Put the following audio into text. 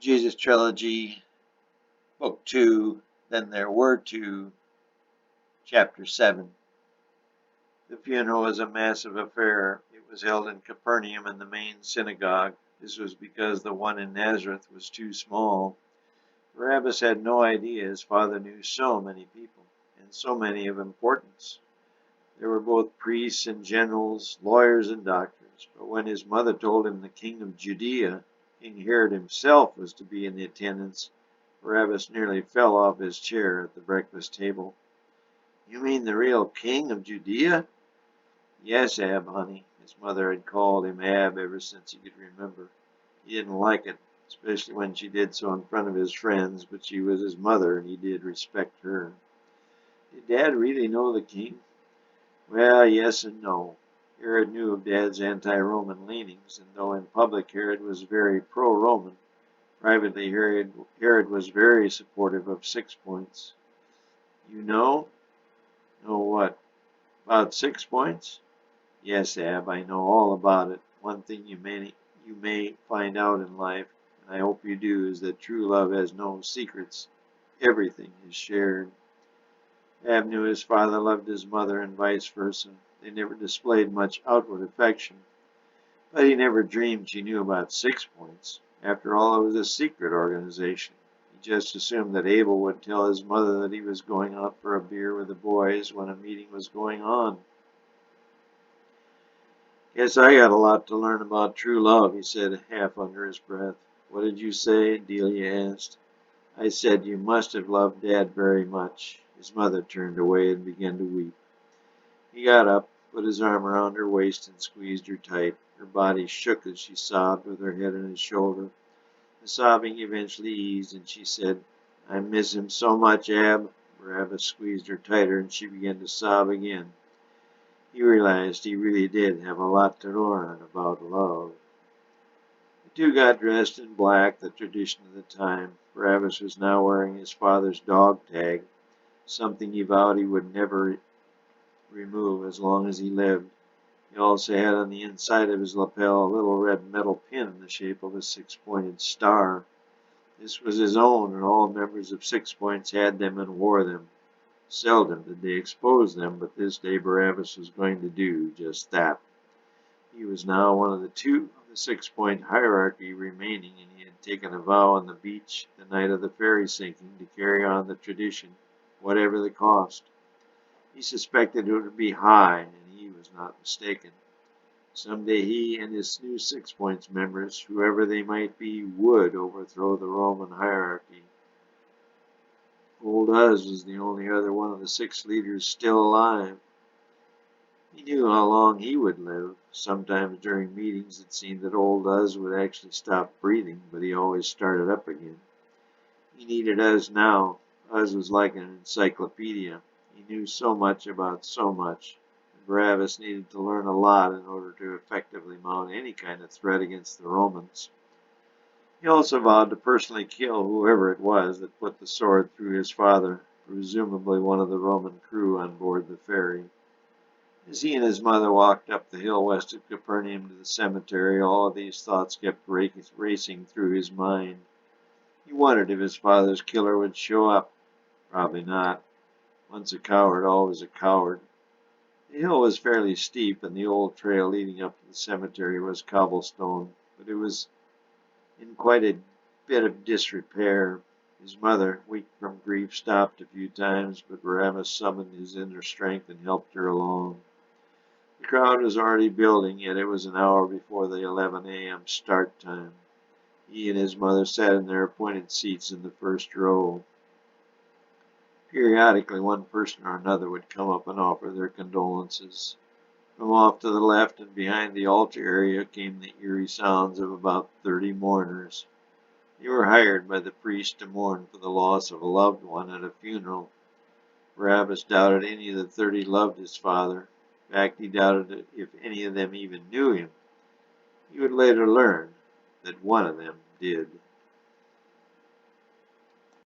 Jesus Trilogy, Book 2, Then There Were Two, Chapter 7. The funeral was a massive affair. It was held in Capernaum in the main synagogue. This was because the one in Nazareth was too small. Barabbas had no idea his father knew so many people, and so many of importance. There were both priests and generals, lawyers and doctors, but when his mother told him the king of Judea, King Herod himself, was to be in the attendance, Barabbas nearly fell off his chair at the breakfast table. "You mean the real king of Judea?" "Yes, Ab, honey." His mother had called him Ab ever since he could remember. He didn't like it, especially when she did so in front of his friends, but she was his mother and he did respect her. Did Dad really know the king? Well, yes and no. Herod knew of Dad's anti-Roman leanings, and though in public Herod was very pro-Roman, privately Herod was very supportive of 6 points. "You know?" "Know what?" "About 6 points?" "Yes, Ab, I know all about it. One thing you may find out in life, and I hope you do, is that true love has no secrets. Everything is shared." Ab knew his father loved his mother and vice versa. They never displayed much outward affection, but he never dreamed she knew about 6 points. After all, it was a secret organization. He just assumed that Abel would tell his mother that he was going out for a beer with the boys when a meeting was going on. "Guess I got a lot to learn about true love," he said, half under his breath. "What did you say?" Delia asked. "I said you must have loved Dad very much." His mother turned away and began to weep. He got up, put his arm around her waist and squeezed her tight. Her body shook as she sobbed with her head on his shoulder. The sobbing eventually eased, and she said, "I miss him so much, Ab." Barabbas squeezed her tighter, and she began to sob again. He realized he really did have a lot to learn about love. The two got dressed in black, the tradition of the time. Barabbas was now wearing his father's dog tag, something he vowed he would never remove as long as he lived. He also had on the inside of his lapel a little red metal pin in the shape of a 6-pointed star. This was his own, and all members of 6 Points had them and wore them. Seldom did they expose them, but this day Barabbas was going to do just that. He was now one of the two of the 6-point hierarchy remaining, and he had taken a vow on the beach the night of the ferry sinking to carry on the tradition, whatever the cost. He suspected it would be high, and he was not mistaken. Someday he and his new 6 Points members, whoever they might be, would overthrow the Roman hierarchy. Old Uz was the only other one of the 6 leaders still alive. He knew how long he would live. Sometimes during meetings it seemed that old Uz would actually stop breathing, but he always started up again. He needed Uz now. Uz was like an encyclopedia. He knew so much about so much. And Barabbas needed to learn a lot in order to effectively mount any kind of threat against the Romans. He also vowed to personally kill whoever it was that put the sword through his father, presumably one of the Roman crew on board the ferry. As he and his mother walked up the hill west of Capernaum to the cemetery, all of these thoughts kept racing through his mind. He wondered if his father's killer would show up. Probably not. Once a coward, always a coward. The hill was fairly steep, and the old trail leading up to the cemetery was cobblestone, but it was in quite a bit of disrepair. His mother, weak from grief, stopped a few times, but Barabbas summoned his inner strength and helped her along. The crowd was already building, yet it was an hour before the 11 a.m. start time. He and his mother sat in their appointed seats in the first row. Periodically, one person or another would come up and offer their condolences. From off to the left and behind the altar area came the eerie sounds of about 30 mourners. They were hired by the priest to mourn for the loss of a loved one at a funeral. Barabbas doubted any of the 30 loved his father. In fact, he doubted if any of them even knew him. He would later learn that one of them did.